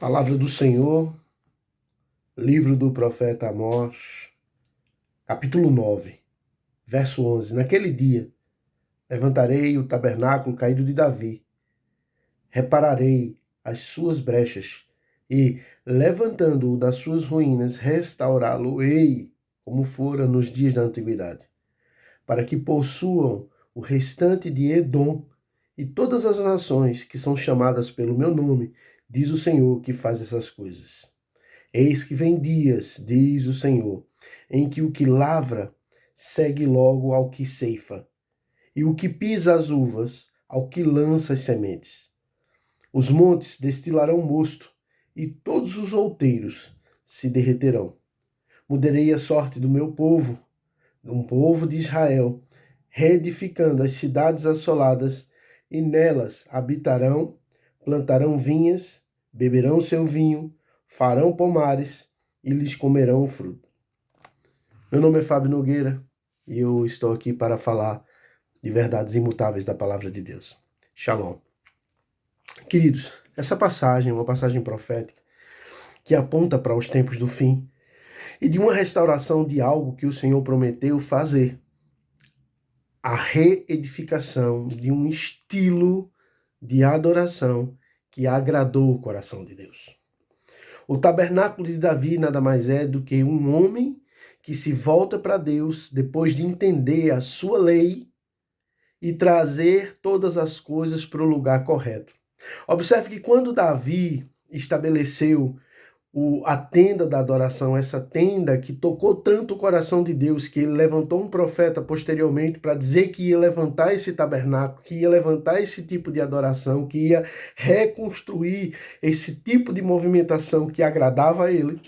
Palavra do Senhor, livro do profeta Amós, capítulo 9, verso 11. Naquele dia, levantarei o tabernáculo caído de Davi, repararei as suas brechas e, levantando-o das suas ruínas, restaurá-lo-ei, como fora nos dias da antiguidade, para que possuam o restante de Edom e todas as nações que são chamadas pelo meu nome, diz o Senhor que faz essas coisas. Eis que vem dias, diz o Senhor, em que o que lavra segue logo ao que ceifa, e o que pisa as uvas ao que lança as sementes. Os montes destilarão mosto, e todos os outeiros se derreterão. Mudarei a sorte do meu povo, um povo de Israel, reedificando as cidades assoladas, e nelas habitarão, plantarão vinhas, beberão seu vinho, farão pomares e lhes comerão o fruto. Meu nome é Fábio Nogueira e eu estou aqui para falar de verdades imutáveis da palavra de Deus. Shalom. Queridos, essa passagem é uma passagem profética que aponta para os tempos do fim e de uma restauração de algo que o Senhor prometeu fazer. A reedificação de um estilo de adoração que agradou o coração de Deus. O tabernáculo de Davi nada mais é do que um homem que se volta para Deus depois de entender a sua lei e trazer todas as coisas para o lugar correto. Observe que quando Davi estabeleceu a tenda da adoração, essa tenda que tocou tanto o coração de Deus, que ele levantou um profeta posteriormente para dizer que ia levantar esse tabernáculo, que ia levantar esse tipo de adoração, que ia reconstruir esse tipo de movimentação que agradava a ele.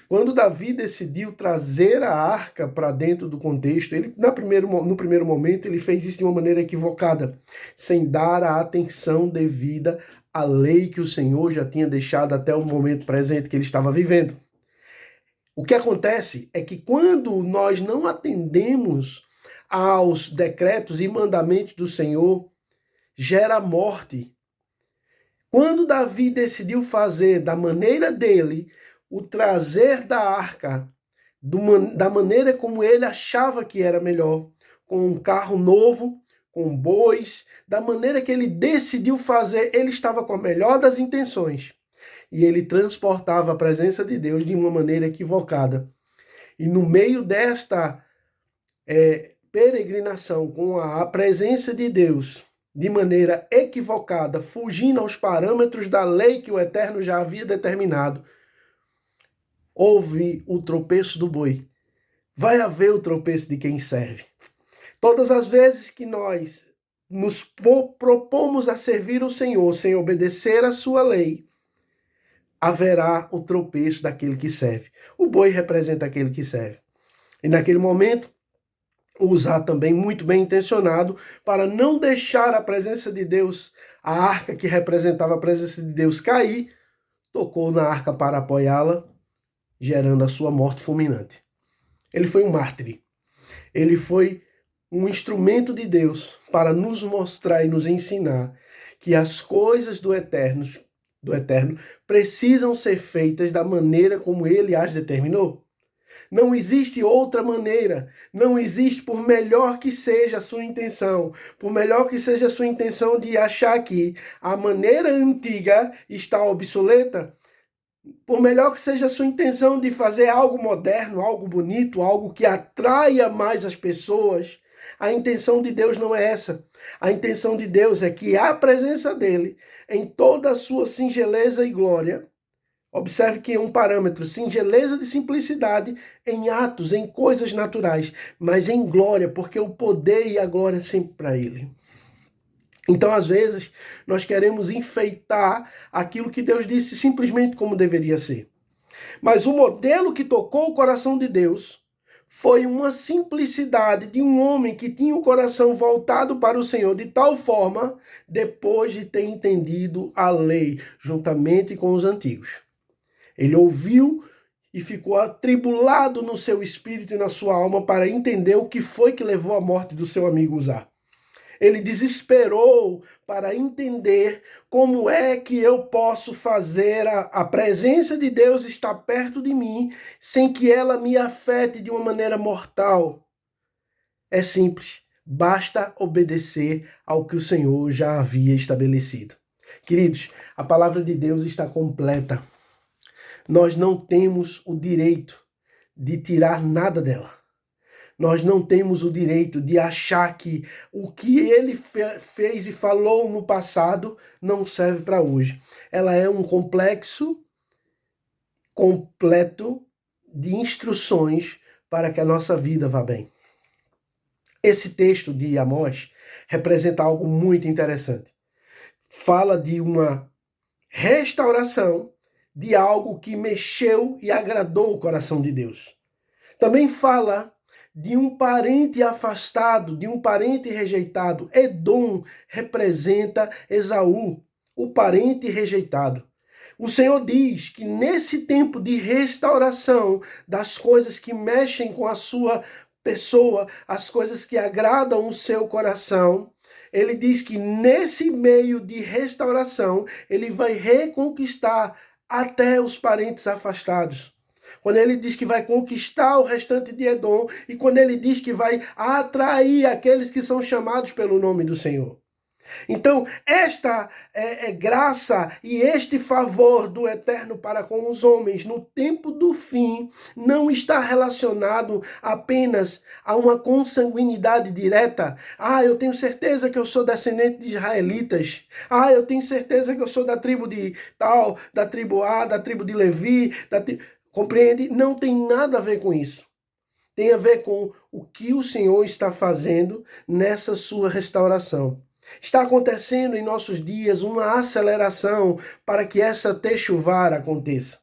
Quando Davi decidiu trazer a arca para dentro do contexto, ele no primeiro momento ele fez isso de uma maneira equivocada, sem dar a atenção devida à lei que o Senhor já tinha deixado até o momento presente que ele estava vivendo. O que acontece é que quando nós não atendemos aos decretos e mandamentos do Senhor, gera morte. Quando Davi decidiu fazer da maneira dele, o trazer da arca da maneira como ele achava que era melhor, com um carro novo, com bois, da maneira que ele decidiu fazer, ele estava com a melhor das intenções. E ele transportava a presença de Deus de uma maneira equivocada. E no meio desta peregrinação com a presença de Deus, de maneira equivocada, fugindo aos parâmetros da lei que o Eterno já havia determinado, houve o tropeço do boi. Vai haver o tropeço de quem serve. Todas as vezes que nós nos propomos a servir o Senhor sem obedecer a sua lei, haverá o tropeço daquele que serve. O boi representa aquele que serve. E naquele momento, Uzá também muito bem intencionado para não deixar a presença de Deus, a arca que representava a presença de Deus, cair, tocou na arca para apoiá-la, gerando a sua morte fulminante. Ele foi um mártir. Ele foi um instrumento de Deus para nos mostrar e nos ensinar que as coisas do Eterno precisam ser feitas da maneira como Ele as determinou. Não existe outra maneira, não existe, por melhor que seja a sua intenção, por melhor que seja a sua intenção de achar que a maneira antiga está obsoleta, por melhor que seja a sua intenção de fazer algo moderno, algo bonito, algo que atraia mais as pessoas, a intenção de Deus não é essa. A intenção de Deus é que a presença dele, em toda a sua singeleza e glória, observe que é um parâmetro, singeleza de simplicidade em atos, em coisas naturais, mas em glória, porque o poder e a glória é sempre para ele. Então, às vezes, nós queremos enfeitar aquilo que Deus disse simplesmente como deveria ser. Mas o modelo que tocou o coração de Deus foi uma simplicidade de um homem que tinha o coração voltado para o Senhor de tal forma, depois de ter entendido a lei, juntamente com os antigos. Ele ouviu e ficou atribulado no seu espírito e na sua alma para entender o que foi que levou à morte do seu amigo Uzá. Ele desesperou para entender como é que eu posso fazer a presença de Deus estar perto de mim sem que ela me afete de uma maneira mortal. É simples, basta obedecer ao que o Senhor já havia estabelecido. Queridos, a palavra de Deus está completa. Nós não temos o direito de tirar nada dela. Nós não temos o direito de achar que o que ele fez e falou no passado não serve para hoje. Ela é um complexo completo de instruções para que a nossa vida vá bem. Esse texto de Amós representa algo muito interessante. Fala de uma restauração de algo que mexeu e agradou o coração de Deus. Também fala de um parente afastado, de um parente rejeitado. Edom representa Esaú, o parente rejeitado. O Senhor diz que nesse tempo de restauração das coisas que mexem com a sua pessoa, as coisas que agradam o seu coração, ele diz que nesse meio de restauração, ele vai reconquistar até os parentes afastados. Quando ele diz que vai conquistar o restante de Edom e quando ele diz que vai atrair aqueles que são chamados pelo nome do Senhor. Então, esta graça e este favor do Eterno para com os homens no tempo do fim não está relacionado apenas a uma consanguinidade direta. Eu tenho certeza que eu sou descendente de israelitas. Eu tenho certeza que eu sou da tribo de tal, da tribo A, da tribo de Levi, compreende? Não tem nada a ver com isso. Tem a ver com o que o Senhor está fazendo nessa sua restauração. Está acontecendo em nossos dias uma aceleração para que essa techuvá aconteça.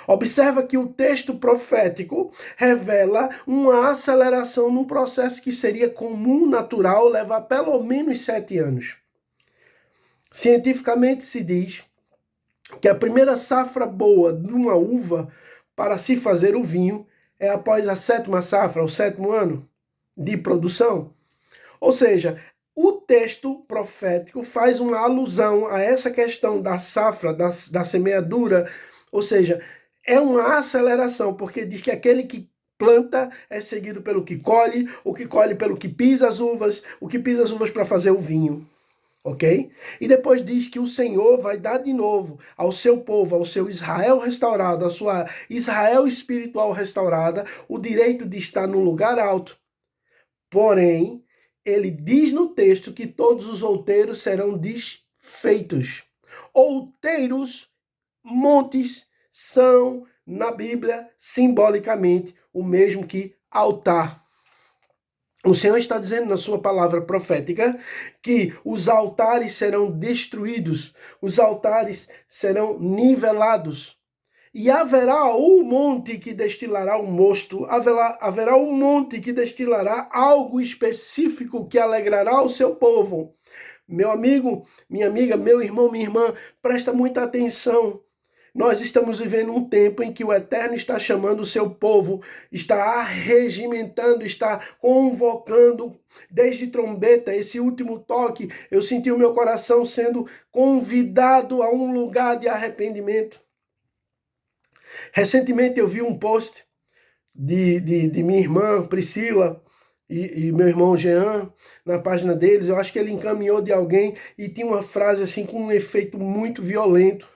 Observa que o texto profético revela uma aceleração num processo que seria comum, natural, levar pelo menos 7 anos. Cientificamente se diz que a primeira safra boa de uma uva para se fazer o vinho é após a 7ª safra, o 7º ano de produção. Ou seja, o texto profético faz uma alusão a essa questão da safra, da semeadura, ou seja, é uma aceleração, porque diz que aquele que planta é seguido pelo que colhe, o que colhe pelo que pisa as uvas, o que pisa as uvas para fazer o vinho. Ok? E depois diz que o Senhor vai dar de novo ao seu povo, ao seu Israel restaurado, à sua Israel espiritual restaurada, o direito de estar no lugar alto. Porém, ele diz no texto que todos os outeiros serão desfeitos. Outeiros, montes, são, na Bíblia, simbolicamente, o mesmo que altar. O Senhor está dizendo na sua palavra profética que os altares serão destruídos, os altares serão nivelados. E haverá um monte que destilará o mosto, haverá um monte que destilará algo específico que alegrará o seu povo. Meu amigo, minha amiga, meu irmão, minha irmã, presta muita atenção. Nós estamos vivendo um tempo em que o Eterno está chamando o seu povo, está arregimentando, está convocando, desde trombeta, esse último toque, eu senti o meu coração sendo convidado a um lugar de arrependimento. Recentemente eu vi um post de minha irmã Priscila e meu irmão Jean na página deles. Eu acho que ele encaminhou de alguém e tinha uma frase assim com um efeito muito violento.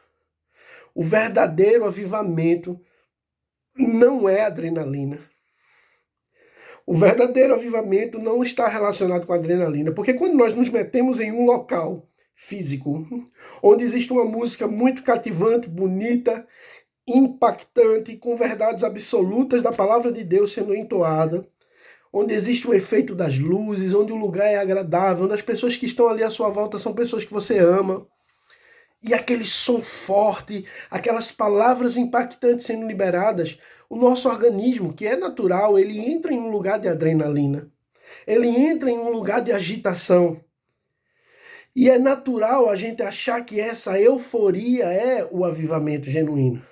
O verdadeiro avivamento não é adrenalina. O verdadeiro avivamento não está relacionado com adrenalina, porque quando nós nos metemos em um local físico, onde existe uma música muito cativante, bonita, impactante, com verdades absolutas da palavra de Deus sendo entoada, onde existe o efeito das luzes, onde o lugar é agradável, onde as pessoas que estão ali à sua volta são pessoas que você ama, e aquele som forte, aquelas palavras impactantes sendo liberadas, o nosso organismo, que é natural, ele entra em um lugar de adrenalina. Ele entra em um lugar de agitação. E é natural a gente achar que essa euforia é o avivamento genuíno.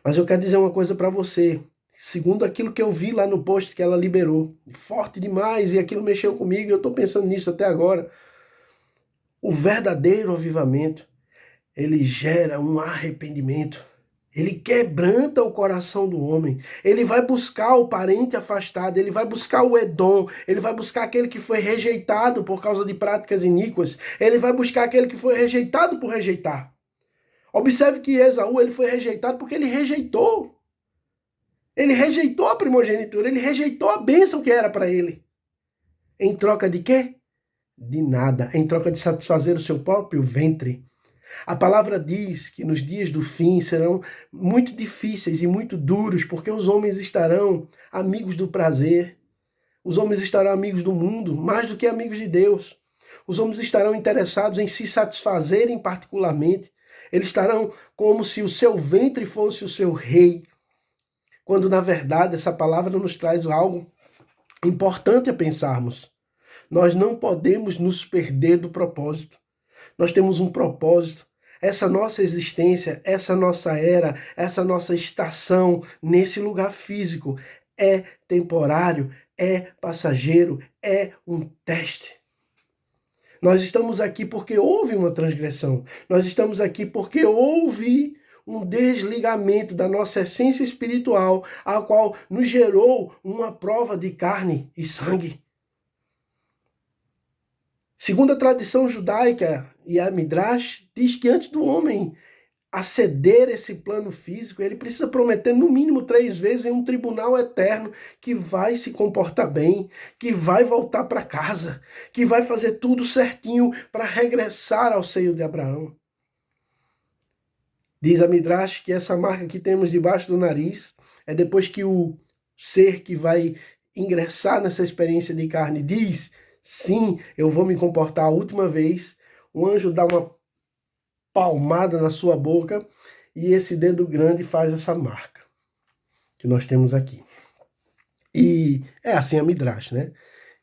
Mas eu quero dizer uma coisa para você. segundo aquilo que eu vi lá no post que ela liberou. Forte demais, e aquilo mexeu comigo, e eu estou pensando nisso até agora. O verdadeiro avivamento, ele gera um arrependimento. Ele quebranta o coração do homem. Ele vai buscar o parente afastado, ele vai buscar o Edom, ele vai buscar aquele que foi rejeitado por causa de práticas iníquas, ele vai buscar aquele que foi rejeitado por rejeitar. Observe que Esaú ele foi rejeitado porque ele rejeitou. Ele rejeitou a primogenitura, ele rejeitou a bênção que era para ele. Em troca de quê? De nada. Em troca de satisfazer o seu próprio ventre. A palavra diz que nos dias do fim serão muito difíceis e muito duros, porque os homens estarão amigos do prazer. Os homens estarão amigos do mundo, mais do que amigos de Deus. Os homens estarão interessados em se satisfazerem particularmente. Eles estarão como se o seu ventre fosse o seu rei. Quando, na verdade, essa palavra nos traz algo importante a pensarmos. Nós não podemos nos perder do propósito. Nós temos um propósito. Essa nossa existência, essa nossa era, essa nossa estação nesse lugar físico é temporário, é passageiro, é um teste. Nós estamos aqui porque houve uma transgressão. Nós estamos aqui porque houve um desligamento da nossa essência espiritual, a qual nos gerou uma prova de carne e sangue. Segundo a tradição judaica e a Midrash, diz que antes do homem aceder a esse plano físico, ele precisa prometer no mínimo 3 vezes em um tribunal eterno que vai se comportar bem, que vai voltar para casa, que vai fazer tudo certinho para regressar ao seio de Abraão. Diz a Midrash que essa marca que temos debaixo do nariz é depois que o ser que vai ingressar nessa experiência de carne diz: sim, eu vou me comportar a última vez. O anjo dá uma palmada na sua boca e esse dedo grande faz essa marca que nós temos aqui. E é assim a Midrash, né?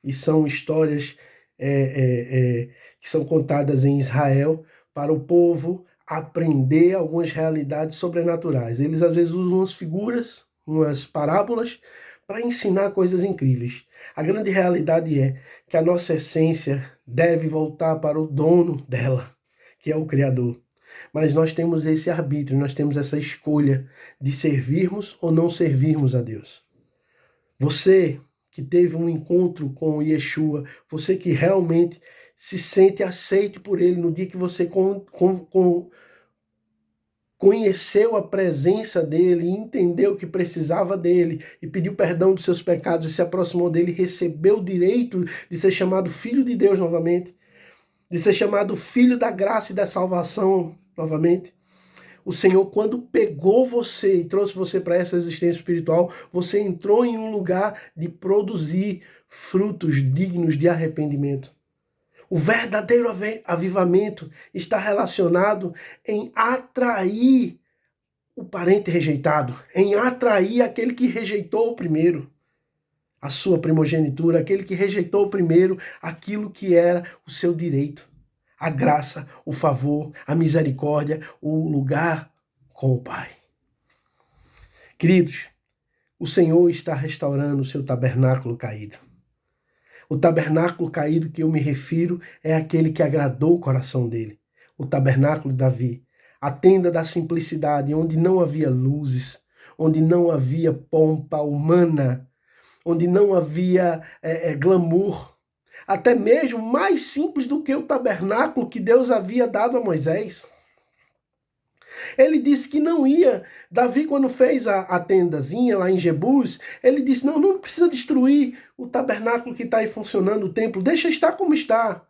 E são histórias que são contadas em Israel para o povo aprender algumas realidades sobrenaturais. Eles às vezes usam umas figuras, umas parábolas, para ensinar coisas incríveis. A grande realidade é que a nossa essência deve voltar para o dono dela, que é o Criador. Mas nós temos esse arbítrio, nós temos essa escolha de servirmos ou não servirmos a Deus. Você que teve um encontro com Yeshua, você que realmente se sente aceito por Ele no dia que você conheceu a presença dele, entendeu que precisava dele e pediu perdão dos seus pecados e se aproximou dele, recebeu o direito de ser chamado filho de Deus novamente, de ser chamado filho da graça e da salvação novamente. O Senhor, quando pegou você e trouxe você para essa existência espiritual, você entrou em um lugar de produzir frutos dignos de arrependimento. O verdadeiro avivamento está relacionado em atrair o parente rejeitado, em atrair aquele que rejeitou o primeiro a sua primogenitura, aquele que rejeitou primeiro aquilo que era o seu direito. A graça, o favor, a misericórdia, o lugar com o Pai. Queridos, o Senhor está restaurando o seu tabernáculo caído. O tabernáculo caído que eu me refiro é aquele que agradou o coração dele. O tabernáculo de Davi. A tenda da simplicidade, onde não havia luzes, onde não havia pompa humana, onde não havia glamour. Até mesmo mais simples do que o tabernáculo que Deus havia dado a Moisés. Ele disse que não ia. Davi, quando fez a tendazinha lá em Jebus, ele disse, não precisa destruir o tabernáculo que está aí funcionando, o templo, deixa estar como está.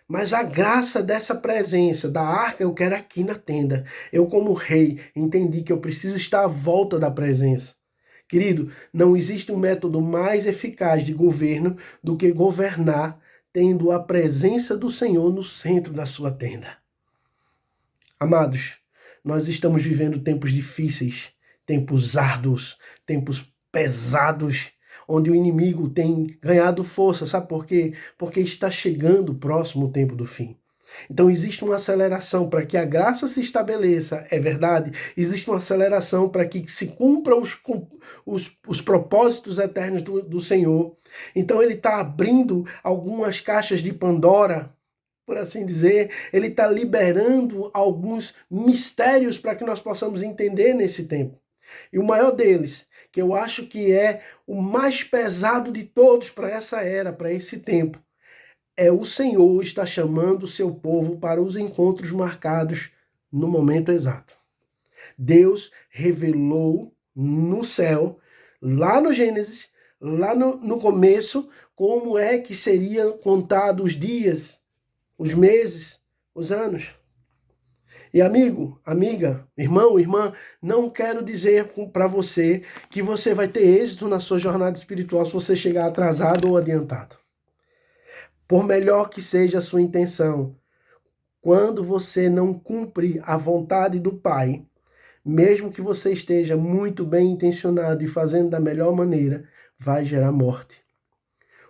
Mas a graça dessa presença, da arca, eu quero aqui na tenda. Eu, como rei, entendi que eu preciso estar à volta da presença. Querido, não existe um método mais eficaz de governo do que governar tendo a presença do Senhor no centro da sua tenda. Amados, nós estamos vivendo tempos difíceis, tempos árduos, tempos pesados, onde o inimigo tem ganhado força. Sabe por quê? Porque está chegando o próximo tempo do fim. Então existe uma aceleração para que a graça se estabeleça, é verdade. Existe uma aceleração para que se cumpra os propósitos eternos do Senhor. Então ele está abrindo algumas caixas de Pandora, por assim dizer. Ele está liberando alguns mistérios para que nós possamos entender nesse tempo. E o maior deles, que eu acho que é o mais pesado de todos para essa era, para esse tempo, é o Senhor está chamando o seu povo para os encontros marcados no momento exato. Deus revelou no céu, lá no Gênesis, lá no começo, como é que seriam contados os dias, os meses, os anos. E amigo, amiga, irmão, irmã, não quero dizer para você que você vai ter êxito na sua jornada espiritual se você chegar atrasado ou adiantado. Por melhor que seja a sua intenção, quando você não cumpre a vontade do Pai, mesmo que você esteja muito bem intencionado e fazendo da melhor maneira, vai gerar morte.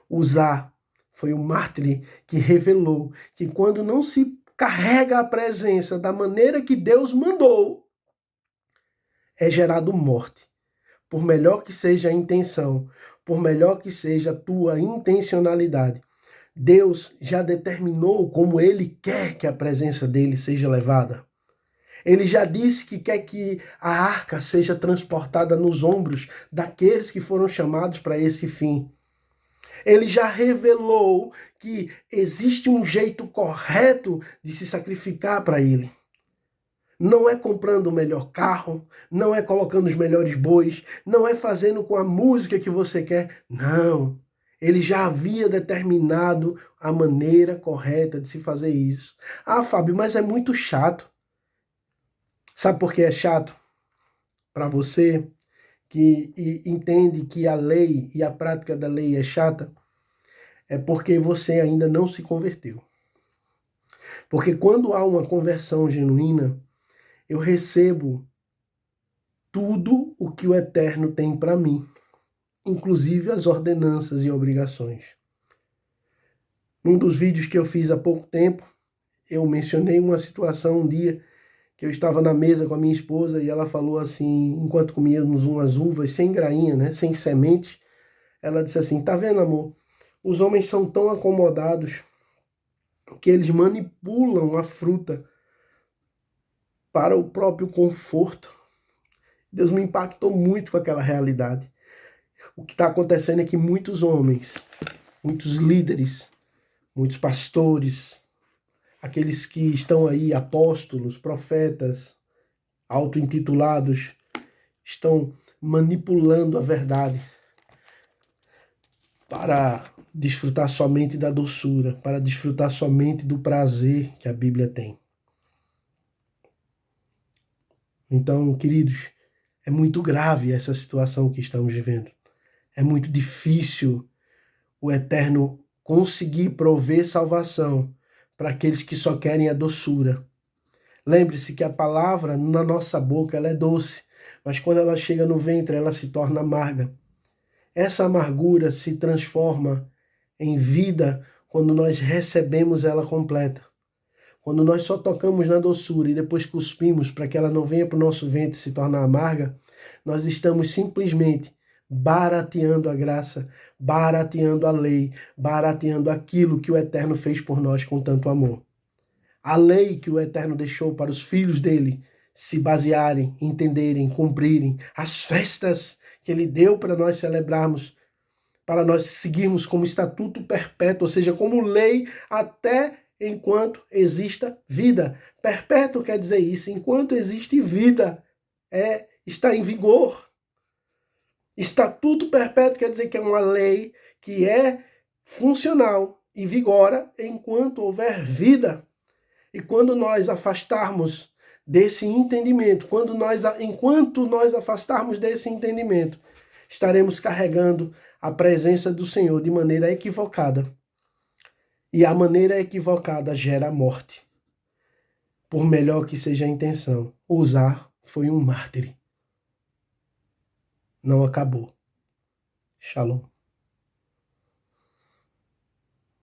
Uzá foi o mártir que revelou que quando não se carrega a presença da maneira que Deus mandou, é gerado morte. Por melhor que seja a intenção, por melhor que seja a tua intencionalidade, Deus já determinou como Ele quer que a presença dele seja levada. Ele já disse que quer que a arca seja transportada nos ombros daqueles que foram chamados para esse fim. Ele já revelou que existe um jeito correto de se sacrificar para ele. Não é comprando o melhor carro, não é colocando os melhores bois, não é fazendo com a música que você quer. Não. Ele já havia determinado a maneira correta de se fazer isso. Ah, Fábio, mas é muito chato. Sabe por que é chato? Para você que entende que a lei e a prática da lei é chata, é porque você ainda não se converteu. Porque quando há uma conversão genuína, eu recebo tudo o que o Eterno tem para mim, inclusive as ordenanças e obrigações. Num dos vídeos que eu fiz há pouco tempo, eu mencionei uma situação um dia que eu estava na mesa com a minha esposa e ela falou assim, enquanto comíamos umas uvas sem grainha, né, sem semente, ela disse assim, tá vendo, amor? Os homens são tão acomodados que eles manipulam a fruta para o próprio conforto. Deus me impactou muito com aquela realidade. O que está acontecendo é que muitos homens, muitos líderes, muitos pastores, aqueles que estão aí, apóstolos, profetas, auto-intitulados, estão manipulando a verdade para desfrutar somente da doçura, para desfrutar somente do prazer que a Bíblia tem. Então, queridos, é muito grave essa situação que estamos vivendo. É muito difícil o Eterno conseguir prover salvação para aqueles que só querem a doçura. Lembre-se que a palavra na nossa boca ela é doce, mas quando ela chega no ventre ela se torna amarga. Essa amargura se transforma em vida quando nós recebemos ela completa. Quando nós só tocamos na doçura e depois cuspimos para que ela não venha para o nosso ventre se tornar amarga, nós estamos simplesmente barateando a graça, barateando a lei, barateando aquilo que o Eterno fez por nós com tanto amor. A lei que o Eterno deixou para os filhos dele se basearem, entenderem, cumprirem, as festas que ele deu para nós celebrarmos, para nós seguirmos como estatuto perpétuo, ou seja, como lei até enquanto exista vida. Perpétuo quer dizer isso, enquanto existe vida, está em vigor. Estatuto perpétuo quer dizer que é uma lei que é funcional e vigora enquanto houver vida. E quando nós afastarmos desse entendimento, enquanto nós afastarmos desse entendimento, estaremos carregando a presença do Senhor de maneira equivocada. E a maneira equivocada gera morte. Por melhor que seja a intenção, Uzá foi um mártir. Não acabou. Shalom.